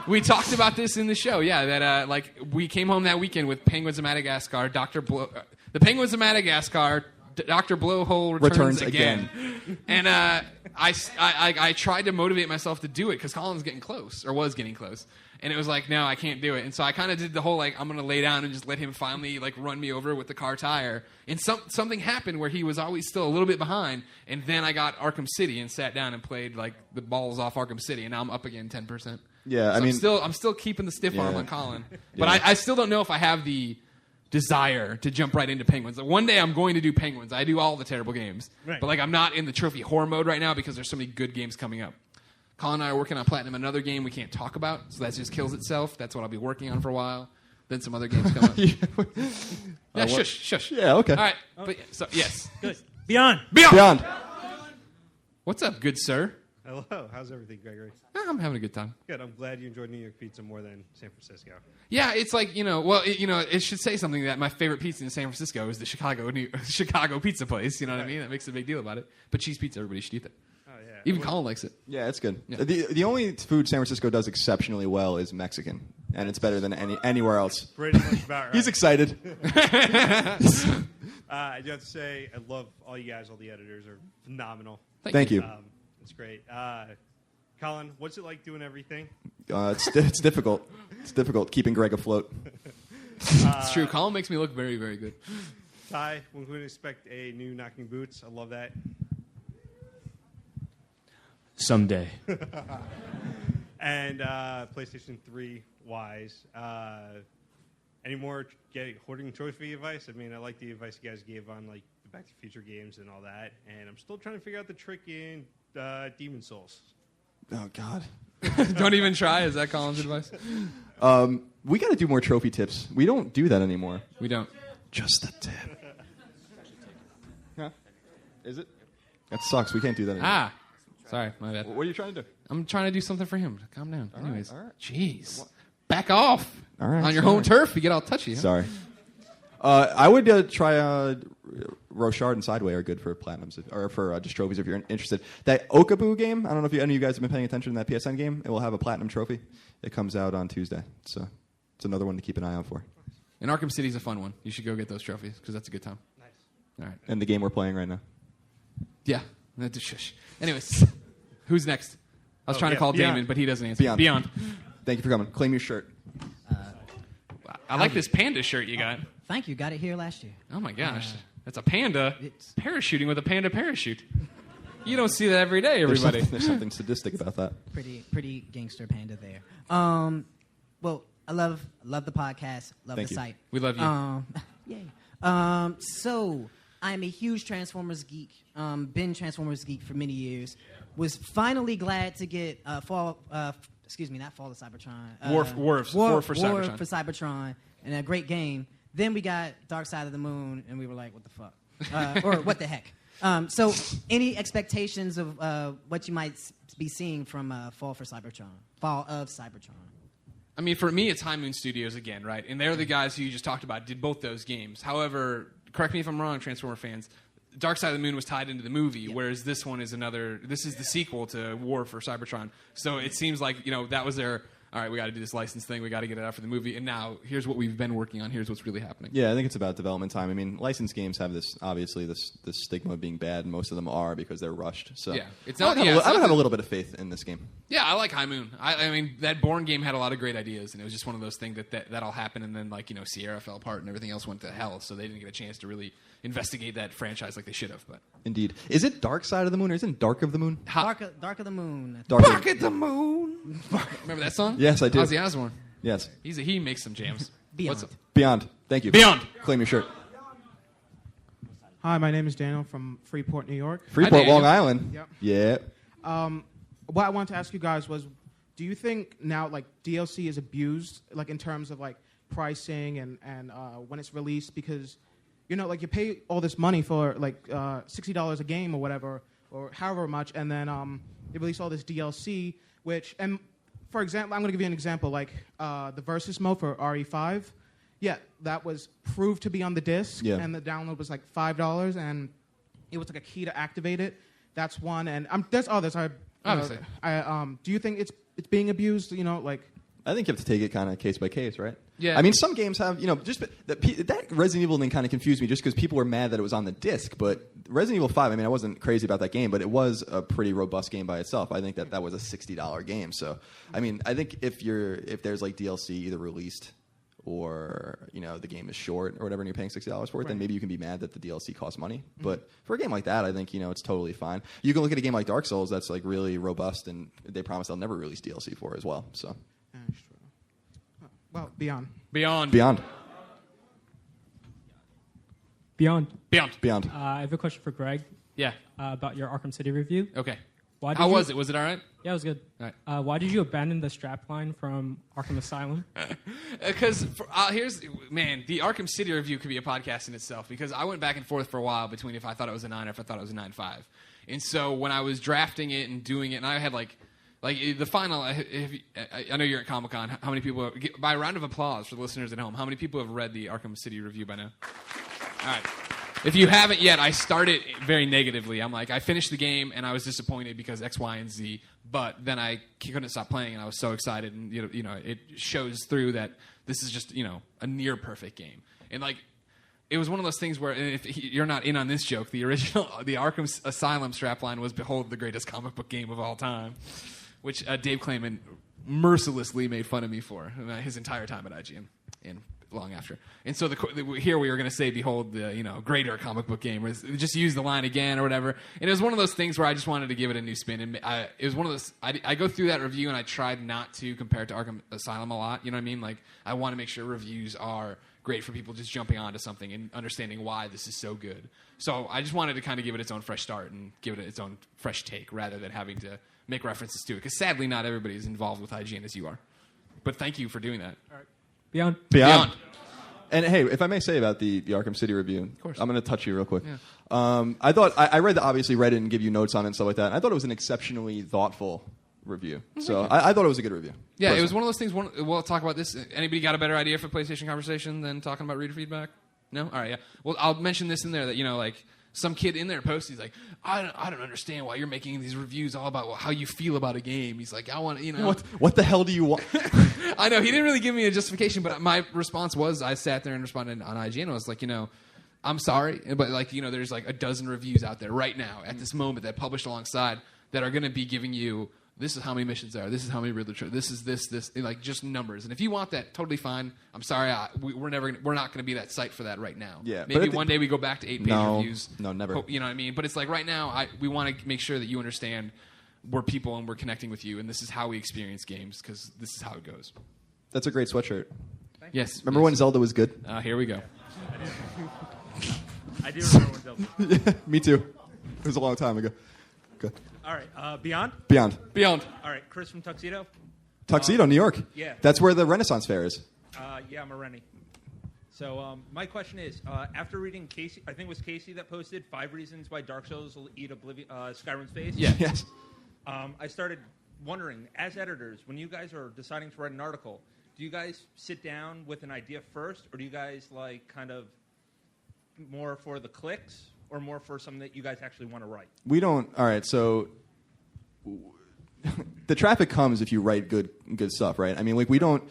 We talked about this in the show, yeah. That like we came home that weekend with Penguins of Madagascar. The Penguins of Madagascar. Dr. Blowhole returns again. And I tried to motivate myself to do it because Colin's getting close, or was getting close. And it was like, no, I can't do it. And so I kind of did the whole, like, I'm going to lay down and just let him finally, like, run me over with the car tire. And something happened where he was always still a little bit behind. And then I got Arkham City and sat down and played, like, the balls off Arkham City. And now I'm up again 10%. Yeah, So I'm still keeping the stiff arm on Colin. But I still don't know if I have the desire to jump right into Penguins. Like, one day I'm going to do Penguins. I do all the terrible games. Right. But, like, I'm not in the trophy whore mode right now because there's so many good games coming up. Colin and I are working on Platinum, another game we can't talk about, so that just kills itself. That's what I'll be working on for a while. Then some other games come up. Shush. Yeah, okay. All right. But, yes. Good. Beyond. What's up, good sir? Hello. How's everything, Gregory? I'm having a good time. Good. I'm glad you enjoyed New York pizza more than San Francisco. Yeah, it's like, it should say something that my favorite pizza in San Francisco is the Chicago pizza place. You know what I mean? That makes a big deal about it. But cheese pizza, everybody should eat that. Oh, yeah. Even Colin likes it. Yeah, it's good. Yeah. The only food San Francisco does exceptionally well is Mexican, and it's better than anywhere else. Pretty much about right. He's excited. I do have to say, I love all you guys. All the editors are phenomenal. Thank you. It's great. Colin, what's it like doing everything? It's difficult. It's difficult keeping Greg afloat. It's true. Colin makes me look very, very good. Ty, when can we expect a new Knocking Boots? I love that. Someday. And PlayStation 3 wise, any more hoarding trophy advice? I mean, I like the advice you guys gave on like the Back to the Future games and all that, and I'm still trying to figure out the trick in Demon Souls. Oh God! Don't even try. Is that Colin's advice? We got to do more trophy tips. We don't do that anymore. We don't. Just a tip. Huh? Is it? That sucks. We can't do that anymore. Sorry, my bad. What are you trying to do? I'm trying to do something for him. Calm down. All Anyways. right. Jeez. Back off. All right. On your home turf, you get all touchy. Huh? Sorry. I would try Rochard and Sideway are good for platinums or for just trophies if you're interested. That Okaboo game, I don't know if any of you guys have been paying attention to that PSN game. It will have a platinum trophy. It comes out on Tuesday. So it's another one to keep an eye out for. And Arkham City's a fun one. You should go get those trophies because that's a good time. Nice. All right. And the game we're playing right now. Yeah. Shush. Anyways, who's next? I was trying to call Beyond. Damon, but he doesn't answer. Beyond. Thank you for coming. Claim your shirt. I like this panda shirt you got. Thank you. Got it here last year. Oh my gosh. That's a panda parachuting with a panda parachute. You don't see that every day, everybody. There's something sadistic about that. Pretty gangster panda there. Well, I love the podcast. Love Thank the you. site. We love you. Yay. So I'm a huge Transformers geek. Been Transformers geek for many years. Was finally glad to get not Fall of Cybertron. War for Cybertron. War for Cybertron, and a great game. Then we got Dark Side of the Moon, and we were like, what the fuck? Or what the heck? So any expectations of what you might be seeing from Fall of Cybertron? I mean, for me, it's High Moon Studios again, right? And they're the guys who you just talked about, did both those games. However, correct me if I'm wrong, Transformer fans, Dark Side of the Moon was tied into the movie, whereas this one is this is the sequel to War for Cybertron. So it seems like, that was their, all right, we got to do this license thing, we got to get it out for the movie, and now here's what we've been working on, here's what's really happening. Yeah, I think it's about development time. I mean, licensed games have this stigma of being bad, and most of them are because they're rushed. So yeah, it's not. I would have a little bit of faith in this game. Yeah, I like High Moon. I mean, that Bourne game had a lot of great ideas, and it was just one of those things that all happened, and then Sierra fell apart, and everything else went to hell, so they didn't get a chance to really investigate that franchise like they should have. But Indeed, is it Dark Side of the Moon or isn't Dark of the Moon? Dark of the Moon. Dark of the Moon. Remember that song? Yes, I do. Ozzy Osbourne. Yes. He makes some jams. Beyond. What's up? Beyond. Thank you. Beyond. Claim your shirt. Hi, my name is Daniel from Freeport, New York. Freeport, Long Island. Yep. Yeah. What I wanted to ask you guys was, do you think now DLC is abused in terms of pricing and when it's released? Because you pay all this money for $60 a game or whatever or however much, and then they release all this DLC, and for example, I'm going to give you an example, the Versus mode for RE5. Yeah, that was proved to be on the disc, and the download was $5, and it was a key to activate it. That's one, and there's others. Obviously. Do you think it's being abused? I I think you have to take it kind of case by case, right? Yeah. I mean, some games have, just that Resident Evil thing kind of confused me just because people were mad that it was on the disc. But Resident Evil 5, I mean, I wasn't crazy about that game, but it was a pretty robust game by itself. I think that was a $60 game. So, I mean, I think if there's like DLC either released or the game is short or whatever, and you're paying $60 for it, then maybe you can be mad that the DLC costs money. Mm-hmm. But for a game like that, I think it's totally fine. You can look at a game like Dark Souls that's like really robust, and they promise they'll never release DLC for it as well. So. Well, Beyond. Beyond. I have a question for Greg. Yeah. About your Arkham City review. Okay. How was it? Was it all right? Yeah, it was good. All right. Why did you abandon the strapline from Arkham Asylum? Because the Arkham City review could be a podcast in itself, because I went back and forth for a while between if I thought it was a 9 or if I thought it was a 9.5. And so when I was drafting it and doing it, and I had like the final, I know you're at Comic-Con. How many people, by a round of applause for the listeners at home, how many people have read the Arkham City review by now? All right. If you haven't yet, I started very negatively. I'm like, I finished the game, and I was disappointed because X, Y, and Z, but then I couldn't stop playing, and I was so excited, and it shows through that this is just a near-perfect game. And it was one of those things where, and if you're not in on this joke, the Arkham Asylum strapline was "Behold the greatest comic book game of all time," which Dave Clayman mercilessly made fun of me for his entire time at IGN and long after. And so here we were going to say, "Behold the greater comic book game," or just use the line again or whatever. And it was one of those things where I just wanted to give it a new spin. And it was one of those. I go through that review and I tried not to compare it to Arkham Asylum a lot. You know what I mean? Like, I want to make sure reviews are great for people just jumping onto something and understanding why this is so good. So I just wanted to kind of give it its own fresh start and give it its own fresh take rather than having to make references to it. Because sadly, not everybody is involved with IGN as you are. But thank you for doing that. All right. Beyond. And hey, if I may say about the Arkham City review, of course. I'm going to touch you real quick. Yeah. I thought I read obviously read it and give you notes on it and stuff like that. And I thought it was an exceptionally thoughtful review. So I thought it was a good review. Yeah, personally. It was one of those things. We'll talk about this. Anybody got a better idea for PlayStation conversation than talking about reader feedback? No? All right, yeah. Well, I'll mention this in there that, some kid in there posted, he's like, I don't understand why you're making these reviews all about how you feel about a game. He's like, I want to, What the hell do you want? I know, he didn't really give me a justification, but my response was, I sat there and responded on IGN, and I was like, I'm sorry, but there's a dozen reviews out there right now at this moment that published alongside that are going to be giving you, this is how many missions there are, this is how many Riddler, this is this, just numbers. And if you want that, totally fine. I'm sorry, we're not going to be that site for that right now. Yeah, maybe one day we go back to 8-page reviews. No, never. You know what I mean? But it's right now, we want to make sure that you understand we're people and we're connecting with you, and this is how we experience games, because this is how it goes. That's a great sweatshirt. Yes. Remember when Zelda was good? Here we go. I do remember when Zelda was good. Yeah, me too. It was a long time ago. Good. All right, Beyond? Beyond. All right, Chris from Tuxedo? Tuxedo, New York. Yeah. That's where the Renaissance Fair is. Yeah, I'm a Rennie. So my question is, after reading Casey, I think it was Casey that posted 5 reasons why Dark Souls will eat Skyrim's face. Yeah. Yes. I started wondering, as editors, when you guys are deciding to write an article, do you guys sit down with an idea first, or do you guys kind of more for the clicks, or more for something that you guys actually want to write? We don't. All right, so the traffic comes if you write good stuff, right? I mean, we don't.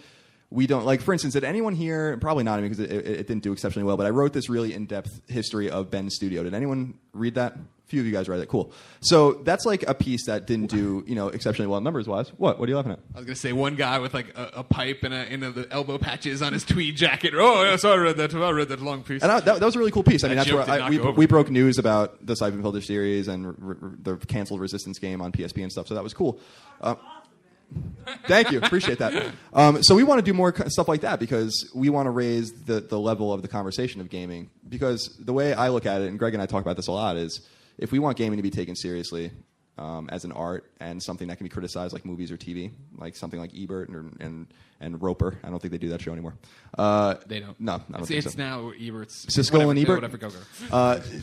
For instance, did anyone here? Probably not, because it didn't do exceptionally well. But I wrote this really in-depth history of Ben's studio. Did anyone read that? A few of you guys read it. Cool. So that's a piece that didn't do exceptionally well numbers-wise. What are you laughing at? I was gonna say one guy with a pipe and the elbow patches on his tweed jacket. Oh, yes, I read that long piece. And that was a really cool piece. I mean, that's where we broke news about the Siphon Filter series and the canceled Resistance game on PSP and stuff. So that was cool. Thank you. Appreciate that. So we want to do more stuff like that because we want to raise the level of the conversation of gaming. Because the way I look at it, and Greg and I talk about this a lot, is if we want gaming to be taken seriously as an art and something that can be criticized like movies or TV, like something like Ebert and Roper. I don't think they do that show anymore. They don't. No, I don't think so. It's now Ebert's. Siskel and Ebert? Whatever, go.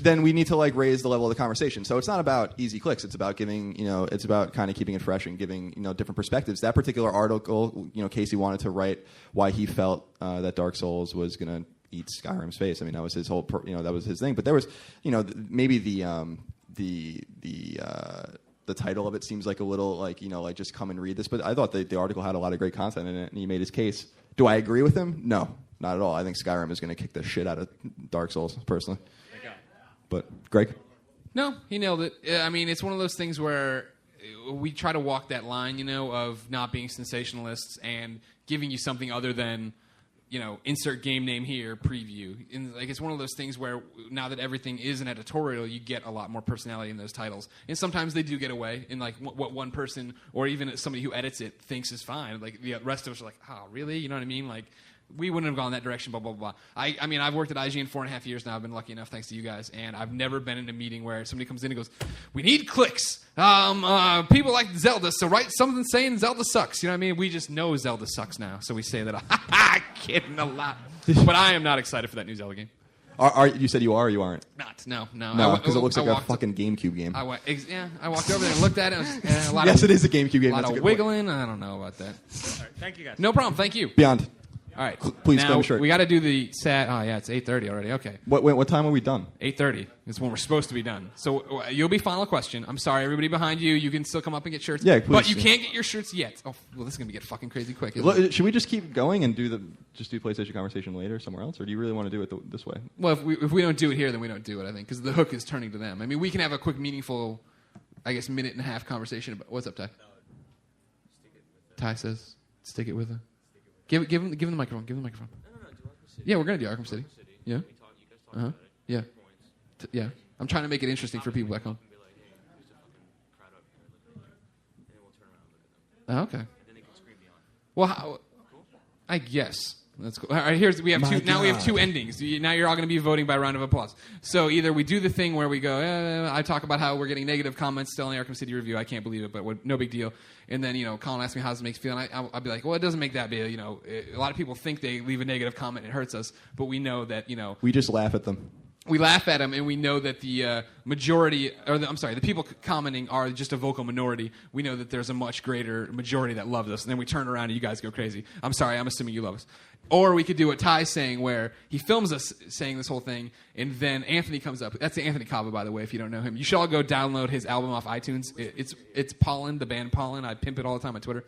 Then we need to raise the level of the conversation. So it's not about easy clicks. It's about giving, it's about kind of keeping it fresh and giving, different perspectives. That particular article, Casey wanted to write why he felt that Dark Souls was going to eat Skyrim's face. I mean, that was his whole, that was his thing. But there was, maybe the title of it seems like a little like just come and read this. But I thought the article had a lot of great content in it, and he made his case. Do I agree with him? No, not at all. I think Skyrim is going to kick the shit out of Dark Souls, personally. But Greg? No, he nailed it. I mean, it's one of those things where we try to walk that line, of not being sensationalists and giving you something other than, insert game name here, preview. And it's one of those things where now that everything is an editorial, you get a lot more personality in those titles. And sometimes they do get away in what one person or even somebody who edits it thinks is fine. Like the rest of us are like, oh, really? You know what I mean? Like, we wouldn't have gone that direction, blah, blah, blah. I mean, I've worked at IGN 4.5 years now. I've been lucky enough, thanks to you guys. And I've never been in a meeting where somebody comes in and goes, we need clicks. People like Zelda, so write something saying Zelda sucks. You know what I mean? We just know Zelda sucks now. So we say that, kidding a lot. But I am not excited for that new Zelda game. You said you are or you aren't? Not. No. No, because it looks like a fucking GameCube game. I walked over there and looked at it. Yes, it is a GameCube game. A lot of wiggling. I don't know about that. All right, thank you, guys. No problem. Thank you. Beyond. All right. Please now, grab a shirt. We got to do the set. Oh, yeah, it's 8:30 already. Okay. What time are we done? 8:30 is when we're supposed to be done. So you'll be final question. I'm sorry, everybody behind you. You can still come up and get shirts. Yeah, please. But you can't get your shirts yet. Oh, well, this is going to get fucking crazy quick. Should we just keep going and do PlayStation conversation later somewhere else? Or do you really want to do it this way? Well, if we don't do it here, then we don't do it, I think, because the hook is turning to them. I mean, we can have a quick, meaningful, I guess, minute and a half conversation about... What's up, Ty? Ty says, stick it with her. Give him the microphone. Give him the microphone. Yeah, we're going to do Arkham City. Yeah? Uh-huh. Yeah. Yeah. I'm trying to make it interesting for people back home. Oh, okay. Well, I guess. That's cool. All right, we have two endings. Now you're all going to be voting by round of applause. So either we do the thing where we go, I talk about how we're getting negative comments still in the Arkham City review. I can't believe it, but no big deal. And then, Colin asks me how does it make you feel, and I'll be like, well, it doesn't make that big. A lot of people think they leave a negative comment, it hurts us, but we know that, we just laugh at them. We laugh at them, and we know that the majority, the people commenting are just a vocal minority. We know that there's a much greater majority that loves us, and then we turn around and you guys go crazy. I'm sorry, I'm assuming you love us. Or we could do what Ty's saying, where he films us saying this whole thing, and then Anthony comes up. That's Anthony Cava, by the way, if you don't know him. You should all go download his album off iTunes. It's Pollen, the band Pollen. I pimp it all the time on Twitter.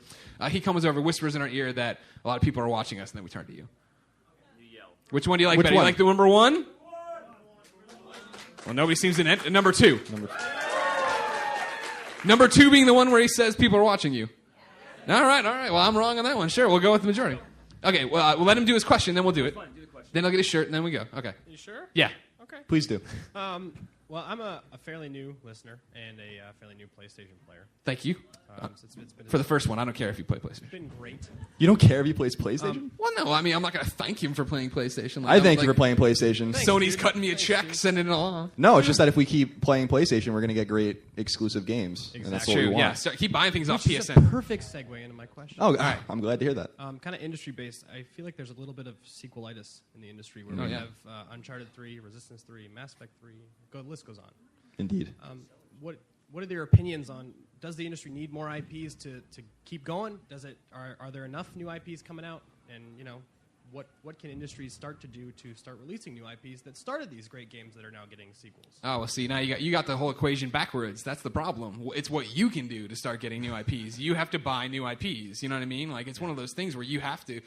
He comes over, whispers in our ear that a lot of people are watching us, and then we turn to you. Which one do you like better? You like the number one? Well, nobody seems to number two. Number two being the one where he says people are watching you. All right. Well, I'm wrong on that one. Sure, we'll go with the majority. Okay, well, we'll let him do his question, then we'll do it. Then he'll get his shirt, and then we go. Okay. You sure? Yeah. Okay. Please do. Well, I'm a fairly new listener and a fairly new PlayStation player. Thank you. It's been for the first one, I don't care if you play PlayStation. It's been great. You don't care if he plays PlayStation? Well, no. I mean, I'm not going to thank him for playing PlayStation. I thank you for playing PlayStation. Sony's cutting me a check, sending it along. No, it's just that if we keep playing PlayStation, we're going to get great exclusive games. Exactly. And that's what we want. Yeah, so keep buying things off Which PSN. is a perfect segue into my question. Oh, all right. I'm glad to hear that. Kind of industry-based. I feel like there's a little bit of sequelitis in the industry where we have Uncharted 3, Resistance 3, Mass Effect 3. The list goes on. Indeed. What are their opinions on, does the industry need more IPs to keep going? Are there enough new IPs coming out? And, what can industries start to do to start releasing new IPs that started these great games that are now getting sequels? Oh, well, see, now you got the whole equation backwards. That's the problem. It's what you can do to start getting new IPs. You have to buy new IPs. You know what I mean? Like, it's one of those things where you have to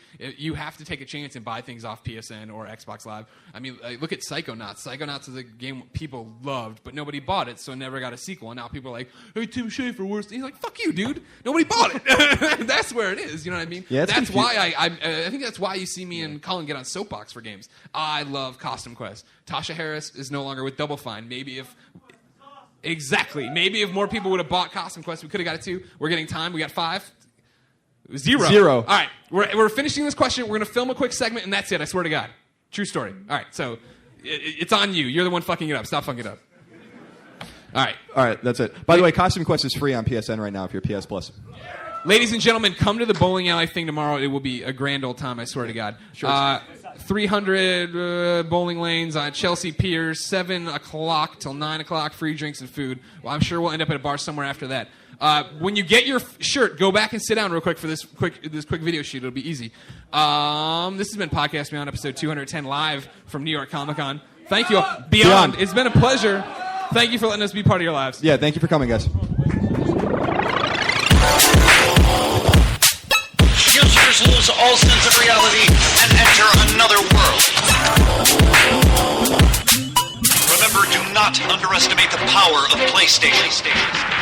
take a chance and buy things off PSN or Xbox Live. I mean, look at Psychonauts. Psychonauts is a game people loved, but nobody bought it, so it never got a sequel. And now people are like, hey, Tim Schafer, worst. He's like, fuck you, dude. Nobody bought it. That's where it is. You know what I mean? Yeah, that's why I think that's why you see me and Colin get on soapbox for games. I love Costume Quest. Tasha Harris is no longer with Double Fine. Maybe if more people would have bought Costume Quest, we could have got it too. We're getting time. We got 5. 0. All right, we're finishing this question. We're going to film a quick segment, and that's it. I swear to God. True story. All right, so it's on you. You're the one fucking it up. Stop fucking it up. All right, that's it. By the way, Costume Quest is free on PSN right now if you're PS Plus. Ladies and gentlemen, come to the bowling alley thing tomorrow. It will be a grand old time, I swear to God. 300 bowling lanes on Chelsea Piers, 7 o'clock till 9 o'clock, free drinks and food. Well, I'm sure we'll end up at a bar somewhere after that. When you get your shirt, go back and sit down real quick for this quick video shoot. It'll be easy. This has been Podcast Beyond, episode 210, live from New York Comic Con. Thank you all. Beyond. It's been a pleasure. Thank you for letting us be part of your lives. Yeah, thank you for coming, guys. players lose all sense of reality and enter another world. Remember, do not underestimate the power of PlayStation.